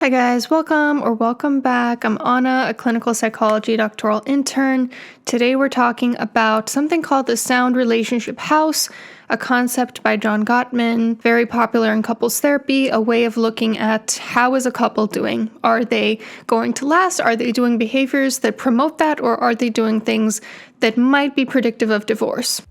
Hi guys, welcome back. I'm Anna, a clinical psychology doctoral intern. Today we're talking about something called the sound relationship house, a concept by John Gottman, very popular in couples therapy, a way of looking at how is a couple doing. Are they going to last? Are they doing behaviors that promote that? Or are they doing things that might be predictive of divorce?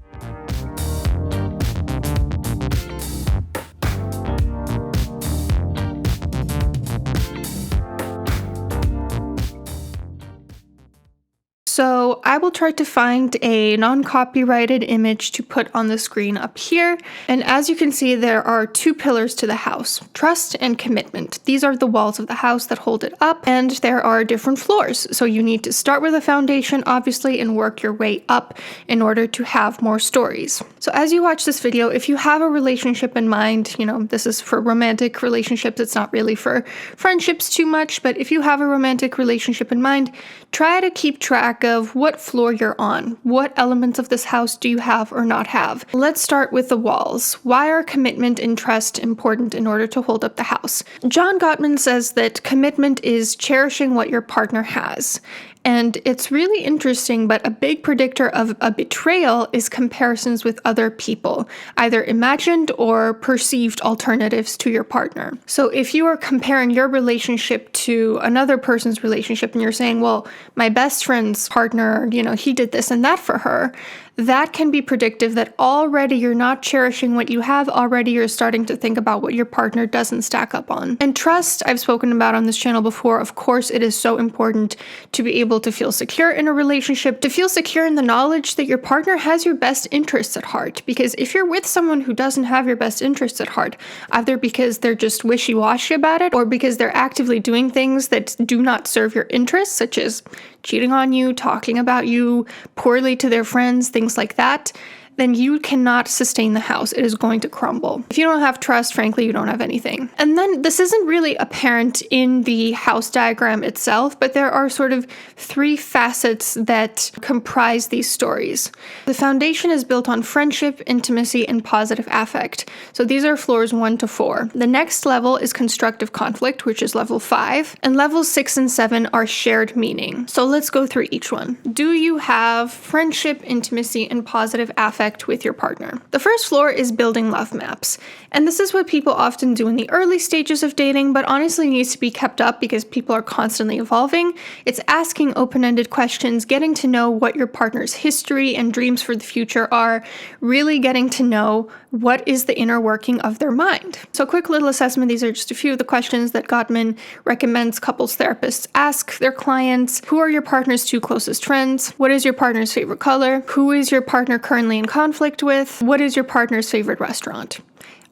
So I will try to find a non-copyrighted image to put on the screen up here. And as you can see, there are two pillars to the house, trust and commitment. These are the walls of the house that hold it up, and there are different floors. So you need to start with a foundation, obviously, and work your way up in order to have more stories. So as you watch this video, if you have a relationship in mind, this is for romantic relationships, it's not really for friendships too much, but if you have a romantic relationship in mind, try to keep track of what floor you're on. What elements of this house do you have or not have? Let's start with the walls. Why are commitment and trust important in order to hold up the house? John Gottman says that commitment is cherishing what your partner has. And it's really interesting, but a big predictor of a betrayal is comparisons with other people, either imagined or perceived alternatives to your partner. So if you are comparing your relationship to another person's relationship and you're saying, well, my best friend's partner, he did this and that for her, that can be predictive that already you're not cherishing what you have, already you're starting to think about what your partner doesn't stack up on. And trust, I've spoken about on this channel before, of course it is so important to be able to feel secure in a relationship, to feel secure in the knowledge that your partner has your best interests at heart. Because if you're with someone who doesn't have your best interests at heart, either because they're just wishy-washy about it, or because they're actively doing things that do not serve your interests, such as cheating on you, talking about you poorly to their friends, things like that, then you cannot sustain the house. It is going to crumble. If you don't have trust, frankly, you don't have anything. And then this isn't really apparent in the house diagram itself, but there are sort of three facets that comprise these stories. The foundation is built on friendship, intimacy, and positive affect. So these are floors 1 to 4. The next level is constructive conflict, which is level 5, and levels 6 and 7 are shared meaning. So let's go through each one. Do you have friendship, intimacy, and positive affect with your partner? The first floor is building love maps. And this is what people often do in the early stages of dating, but honestly needs to be kept up because people are constantly evolving. It's asking open-ended questions, getting to know what your partner's history and dreams for the future are, really getting to know what is the inner working of their mind. So quick little assessment, these are just a few of the questions that Gottman recommends couples therapists ask their clients. Who are your partner's 2 closest friends? What is your partner's favorite color? Who is your partner currently in conflict with? What is your partner's favorite restaurant?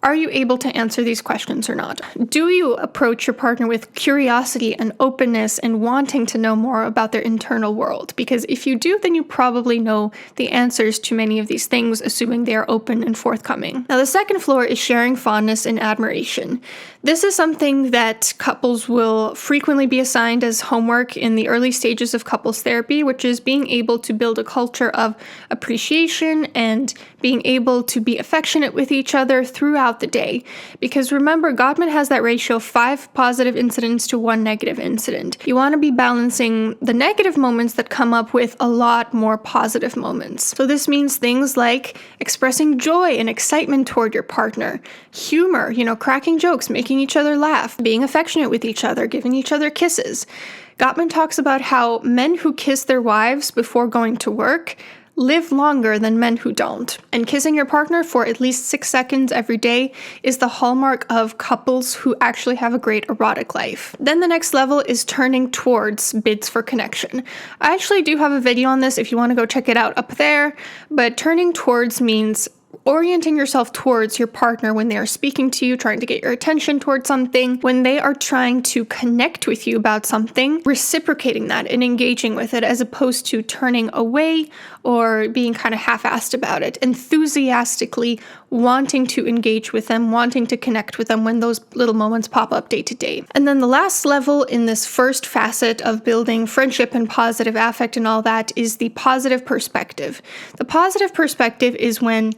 Are you able to answer these questions or not? Do you approach your partner with curiosity and openness and wanting to know more about their internal world? Because if you do, then you probably know the answers to many of these things, assuming they are open and forthcoming. Now, the second floor is sharing fondness and admiration. This is something that couples will frequently be assigned as homework in the early stages of couples therapy, which is being able to build a culture of appreciation and being able to be affectionate with each other throughout the day. Because remember, Gottman has that ratio of 5 positive incidents to 1 negative incident. You want to be balancing the negative moments that come up with a lot more positive moments. So this means things like expressing joy and excitement toward your partner, humor, cracking jokes, making each other laugh, being affectionate with each other, giving each other kisses. Gottman talks about how men who kiss their wives before going to work live longer than men who don't. And kissing your partner for at least 6 seconds every day is the hallmark of couples who actually have a great erotic life. Then the next level is turning towards bids for connection. I actually do have a video on this if you want to go check it out up there, but turning towards means orienting yourself towards your partner when they are speaking to you, trying to get your attention towards something, when they are trying to connect with you about something, reciprocating that and engaging with it as opposed to turning away or being kind of half-assed about it, enthusiastically wanting to engage with them, wanting to connect with them when those little moments pop up day to day. And then the last level in this first facet of building friendship and positive affect and all that is the positive perspective. The positive perspective is when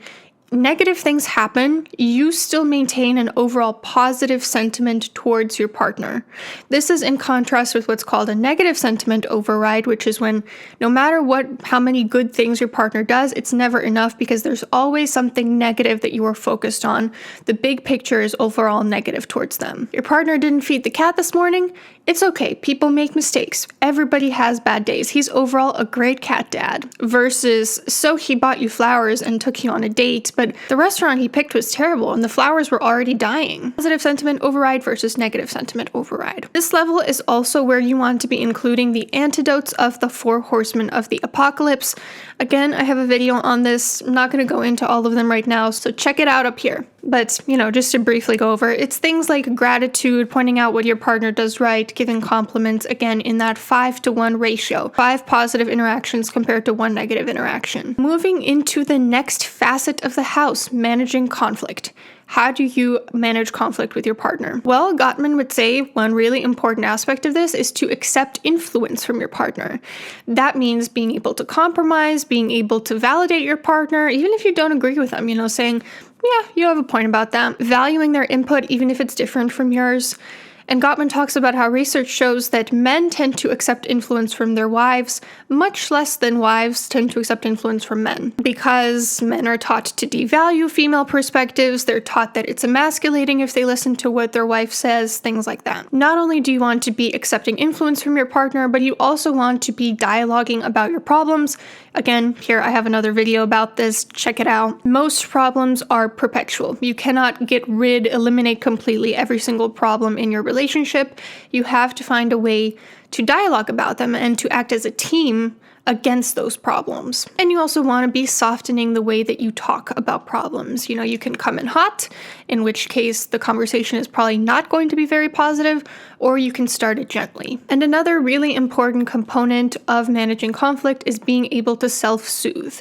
negative things happen, you still maintain an overall positive sentiment towards your partner. This is in contrast with what's called a negative sentiment override, which is when no matter how many good things your partner does, it's never enough because there's always something negative that you are focused on. The big picture is overall negative towards them. Your partner didn't feed the cat this morning? It's okay. People make mistakes. Everybody has bad days. He's overall a great cat dad. Versus, so he bought you flowers and took you on a date, but the restaurant he picked was terrible and the flowers were already dying. Positive sentiment override versus negative sentiment override. This level is also where you want to be including the antidotes of the 4 horsemen of the apocalypse. Again, I have a video on this. I'm not going to go into all of them right now, so check it out up here. But, just to briefly go over, it's things like gratitude, pointing out what your partner does right, giving compliments, again, in that 5-to-1 ratio. 5 positive interactions compared to 1 negative interaction. Moving into the next facet of the house, managing conflict. How do you manage conflict with your partner? Well, Gottman would say one really important aspect of this is to accept influence from your partner. That means being able to compromise, being able to validate your partner, even if you don't agree with them, saying, yeah, you have a point about that. Valuing their input, even if it's different from yours. And Gottman talks about how research shows that men tend to accept influence from their wives much less than wives tend to accept influence from men. Because men are taught to devalue female perspectives, they're taught that it's emasculating if they listen to what their wife says, things like that. Not only do you want to be accepting influence from your partner, but you also want to be dialoguing about your problems. Again, here I have another video about this, check it out. Most problems are perpetual. You cannot eliminate completely every single problem in your relationship. You have to find a way to dialogue about them and to act as a team against those problems. And you also want to be softening the way that you talk about problems. You can come in hot, in which case the conversation is probably not going to be very positive, or you can start it gently. And another really important component of managing conflict is being able to self-soothe.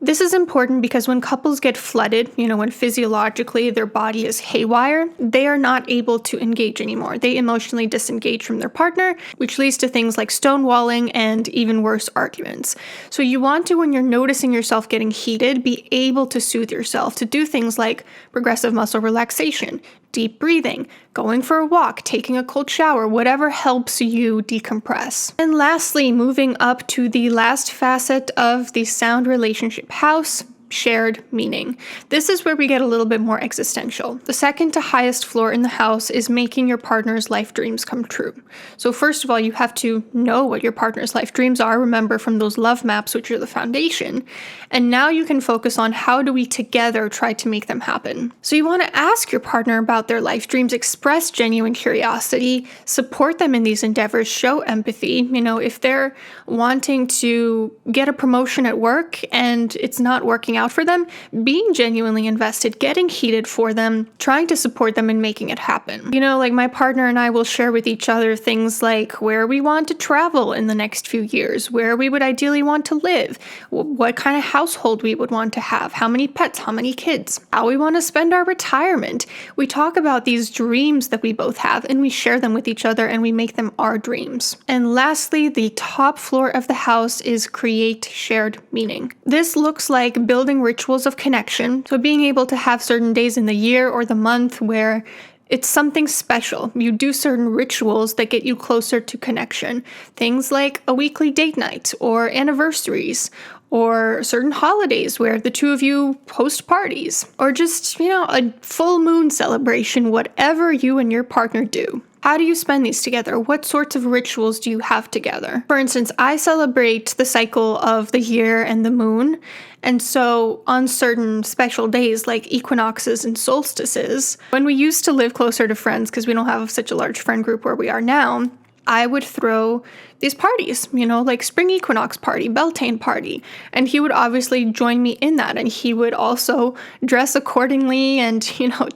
This is important because when couples get flooded, when physiologically their body is haywire, they are not able to engage anymore. They emotionally disengage from their partner, which leads to things like stonewalling and even worse, arguments. So you want to, when you're noticing yourself getting heated, be able to soothe yourself, to do things like progressive muscle relaxation, deep breathing, going for a walk, taking a cold shower, whatever helps you decompress. And lastly, moving up to the last facet of the sound relationship house, shared meaning. This is where we get a little bit more existential. The second to highest floor in the house is making your partner's life dreams come true. So first of all, you have to know what your partner's life dreams are, remember from those love maps, which are the foundation. And now you can focus on how do we together try to make them happen. So you want to ask your partner about their life dreams, express genuine curiosity, support them in these endeavors, show empathy. If they're wanting to get a promotion at work and it's not working out for them, being genuinely invested, getting heated for them, trying to support them and making it happen. Like my partner and I will share with each other things like where we want to travel in the next few years, where we would ideally want to live, what kind of household we would want to have, how many pets, how many kids, how we want to spend our retirement. We talk about these dreams that we both have and we share them with each other and we make them our dreams. And lastly, the top floor of the house is create shared meaning. This looks like building rituals of connection. So being able to have certain days in the year or the month where it's something special. You do certain rituals that get you closer to connection. Things like a weekly date night or anniversaries or certain holidays where the two of you host parties or just, a full moon celebration, whatever you and your partner do. How do you spend these together? What sorts of rituals do you have together? For instance, I celebrate the cycle of the year and the moon. And so on certain special days like equinoxes and solstices, when we used to live closer to friends, because we don't have such a large friend group where we are now, I would throw these parties, like spring equinox party, Beltane party. And he would obviously join me in that. And he would also dress accordingly and,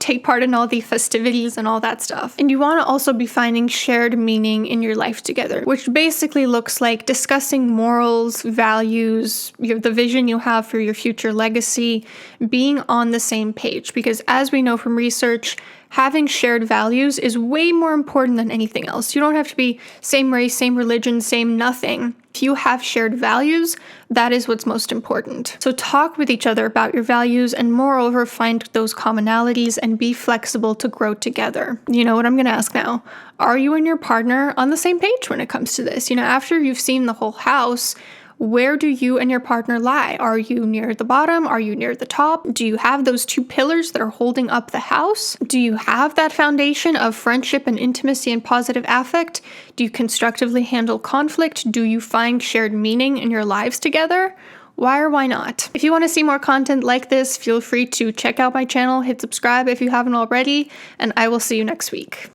take part in all the festivities and all that stuff. And you want to also be finding shared meaning in your life together, which basically looks like discussing morals, values, the vision you have for your future legacy, being on the same page. Because as we know from research, having shared values is way more important than anything else. You don't have to be same race, same religion, same nothing. If you have shared values, that is what's most important. So talk with each other about your values and moreover find those commonalities and be flexible to grow together. You know what I'm going to ask now? Are you and your partner on the same page when it comes to this? After you've seen the whole house, where do you and your partner lie? Are you near the bottom? Are you near the top? Do you have those two pillars that are holding up the house? Do you have that foundation of friendship and intimacy and positive affect? Do you constructively handle conflict? Do you find shared meaning in your lives together? Why or why not? If you want to see more content like this, feel free to check out my channel, hit subscribe if you haven't already, and I will see you next week.